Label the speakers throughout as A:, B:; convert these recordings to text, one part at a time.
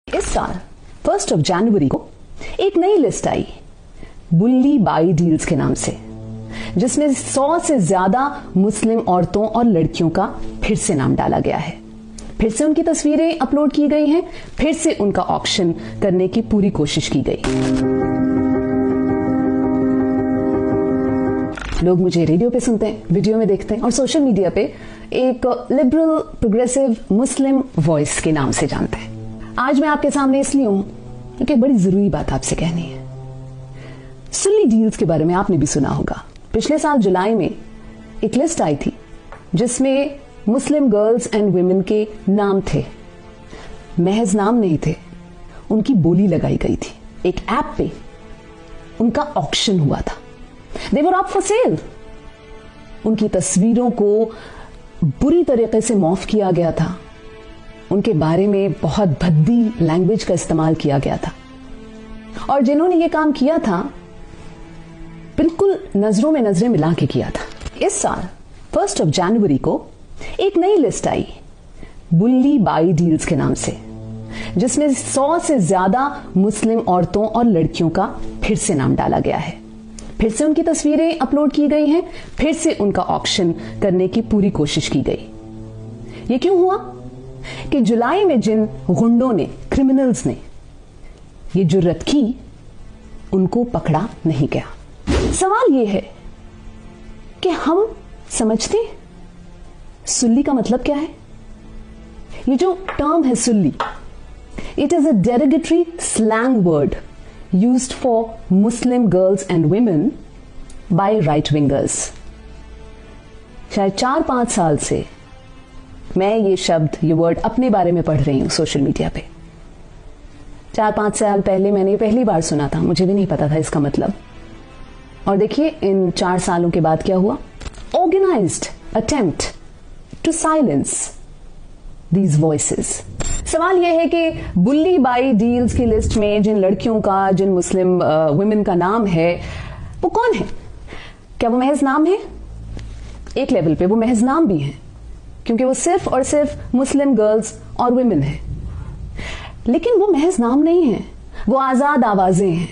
A: इस साल 1 जनवरी को एक नई लिस्ट आई बुल्ली बाई डील्स के नाम से, जिसमें 100 से ज्यादा मुस्लिम औरतों और लड़कियों का फिर से नाम डाला गया है। फिर से उनकी तस्वीरें अपलोड की गई हैं, फिर से उनका ऑक्शन करने की पूरी कोशिश की गई। लोग मुझे रेडियो पे सुनते हैं, वीडियो में देखते हैं और सोशल मीडिया पे एक लिबरल प्रोग्रेसिव मुस्लिम वॉइस के नाम से जानते हैं। आज मैं आपके सामने इसलिए हूं क्योंकि बड़ी जरूरी बात आपसे कहनी है। सुल्ली डील्स के बारे में आपने भी सुना होगा। पिछले साल जुलाई में एक लिस्ट आई थी जिसमें मुस्लिम गर्ल्स एंड वुमेन के नाम थे, महज नाम नहीं थे, उनकी बोली लगाई गई थी। एक ऐप पे उनका ऑक्शन हुआ था। दे वर अप फॉर सेल। उनकी तस्वीरों को बुरी तरीके से मॉर्फ किया गया था। उनके बारे में बहुत भद्दी लैंग्वेज का इस्तेमाल किया गया था और जिन्होंने ये काम किया था बिल्कुल नजरों में नजरें मिला के किया था। इस साल 1 जनवरी को एक नई लिस्ट आई बुल्ली बाई डील्स के नाम से, जिसमें 100 से ज्यादा मुस्लिम औरतों और लड़कियों का फिर से नाम डाला गया है। फिर से उनकी तस्वीरें अपलोड की गई हैं, फिर से उनका ऑक्शन करने की पूरी कोशिश की गई। ये क्यों हुआ कि जुलाई में जिन गुंडों ने, क्रिमिनल्स ने ये जुर्रत की, उनको पकड़ा नहीं गया। सवाल यह है कि हम समझते हैं सुल्ली का मतलब क्या है। ये जो टर्म है Sulli, it is a derogatory slang word used for Muslim girls and women by right wingers। शायद 4-5 साल से मैं ये शब्द, ये वर्ड अपने बारे में पढ़ रही हूं सोशल मीडिया पे। 4-5 साल पहले मैंने ये पहली बार सुना था, मुझे भी नहीं पता था इसका मतलब। और देखिए इन 4 सालों के बाद क्या हुआ। Organised attempt to silence these voices. सवाल यह है कि बुल्ली बाई डील्स की लिस्ट में जिन लड़कियों का, जिन मुस्लिम वुमेन का नाम है, वो कौन है? क्या वो महज नाम है? एक लेवल पे वो महज नाम भी है क्योंकि वो सिर्फ और सिर्फ मुस्लिम गर्ल्स और वुमेन है। लेकिन वो महज नाम नहीं है, वो आजाद आवाजें हैं।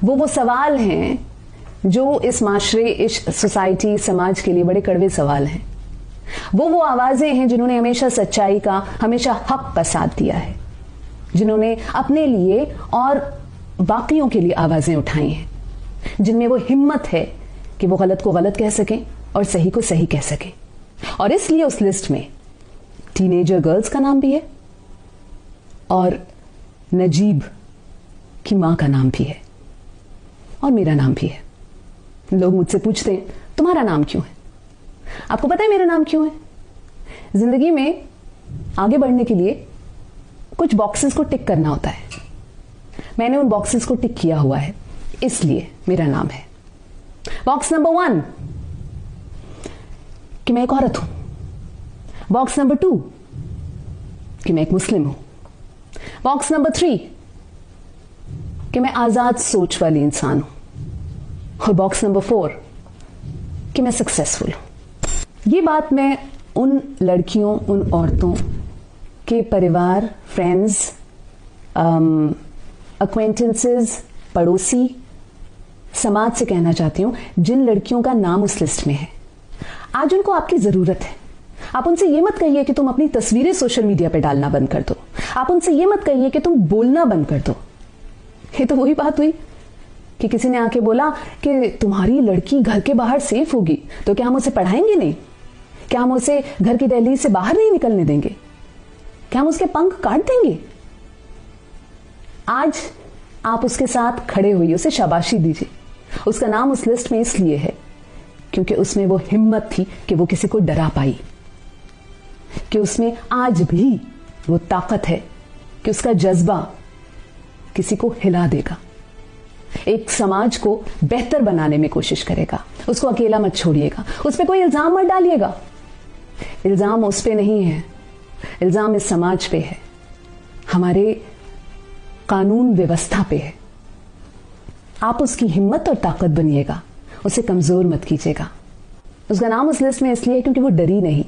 A: वो सवाल हैं जो इस माशरे, इस सोसाइटी, समाज के लिए बड़े कड़वे सवाल हैं। वो आवाजें हैं जिन्होंने हमेशा सच्चाई का, हमेशा हक का साथ दिया है, जिन्होंने अपने लिए और बाकियों के लिए आवाजें उठाई हैं, जिनमें वो हिम्मत है कि वो गलत को गलत कह सकें और सही को सही कह सकें। और इसलिए उस लिस्ट में टीनेजर गर्ल्स का नाम भी है और नजीब की मां का नाम भी है और मेरा नाम भी है। लोग मुझसे पूछते हैं तुम्हारा नाम क्यों है? आपको पता है मेरा नाम क्यों है? जिंदगी में आगे बढ़ने के लिए कुछ बॉक्सेस को टिक करना होता है। मैंने उन बॉक्सेस को टिक किया हुआ है, इसलिए मेरा नाम है। बॉक्स नंबर 1 कि मैं एक औरत हूं। बॉक्स नंबर 2 कि मैं एक मुस्लिम हूं। बॉक्स नंबर 3 कि मैं आजाद सोच वाली इंसान हूं। और बॉक्स नंबर 4 कि मैं सक्सेसफुल हूं। ये बात मैं उन लड़कियों, उन औरतों के परिवार, फ्रेंड्स, अक्वेंटेंसेस, पड़ोसी, समाज से कहना चाहती हूं जिन लड़कियों का नाम उस लिस्ट में है। आज उनको आपकी जरूरत है। आप उनसे ये मत कहिए कि तुम अपनी तस्वीरें सोशल मीडिया पे डालना बंद कर दो। आप उनसे ये मत कहिए कि तुम बोलना बंद कर दो। ये तो वही बात हुई कि किसी ने आके बोला कि तुम्हारी लड़की घर के बाहर सेफ होगी तो क्या हम उसे पढ़ाएंगे नहीं? क्या हम उसे घर की दहलीज से बाहर नहीं निकलने देंगे? क्या हम उसके पंख काट देंगे? आज आप उसके साथ खड़े हुई उसे शाबाशी दीजिए। उसका नाम उस लिस्ट में इसलिए है क्योंकि उसमें वो हिम्मत थी कि वो किसी को डरा पाई, कि उसमें आज भी वो ताकत है कि उसका जज्बा किसी को हिला देगा, एक समाज को बेहतर बनाने में कोशिश करेगा। उसको अकेला मत छोड़िएगा, उस पर कोई इल्जाम मत डालिएगा। इल्जाम उस पे नहीं है, इल्जाम इस समाज पे है, हमारे कानून व्यवस्था पे है। आप उसकी हिम्मत और ताकत बनिएगा, उसे कमजोर मत कीजिएगा। उसका नाम उस लिस्ट में इसलिए क्योंकि वो डरी नहीं,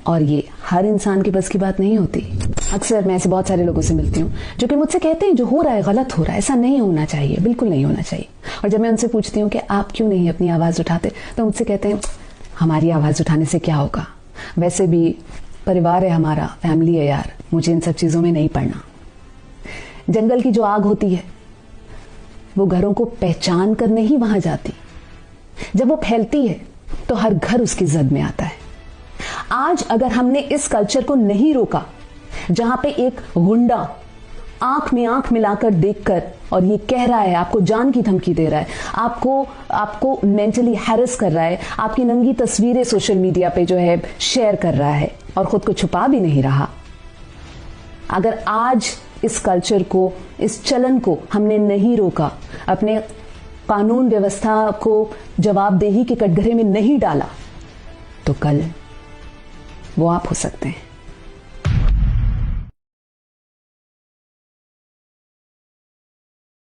A: और ये हर इंसान के बस की बात नहीं होती। अक्सर मैं ऐसे बहुत सारे लोगों से मिलती हूँ जो कि मुझसे कहते हैं जो हो रहा है गलत हो रहा है, ऐसा नहीं होना चाहिए, बिल्कुल नहीं होना चाहिए। और जब मैं उनसे पूछती हूँ कि आप क्यों नहीं अपनी आवाज़ उठाते, तो मुझसे कहते हैं हमारी आवाज़ उठाने से क्या होगा, वैसे भी परिवार है हमारा, फैमिली है यार, मुझे इन सब चीज़ों में नहीं पड़ना। जंगल की जो आग होती है वो घरों को पहचान कर नहीं वहां जाती, जब वो फैलती है तो हर घर उसकी जद में आता है। आज अगर हमने इस कल्चर को नहीं रोका जहां पे एक गुंडा आंख में आंख मिलाकर देखकर और ये कह रहा है, आपको जान की धमकी दे रहा है, आपको मेंटली हैरेस कर रहा है, आपकी नंगी तस्वीरें सोशल मीडिया पे जो है शेयर कर रहा है और खुद को छुपा भी नहीं रहा, अगर आज इस कल्चर को, इस चलन को हमने नहीं रोका, अपने कानून व्यवस्था को जवाबदेही के कटघरे में नहीं डाला, तो कल वो आप हो सकते हैं।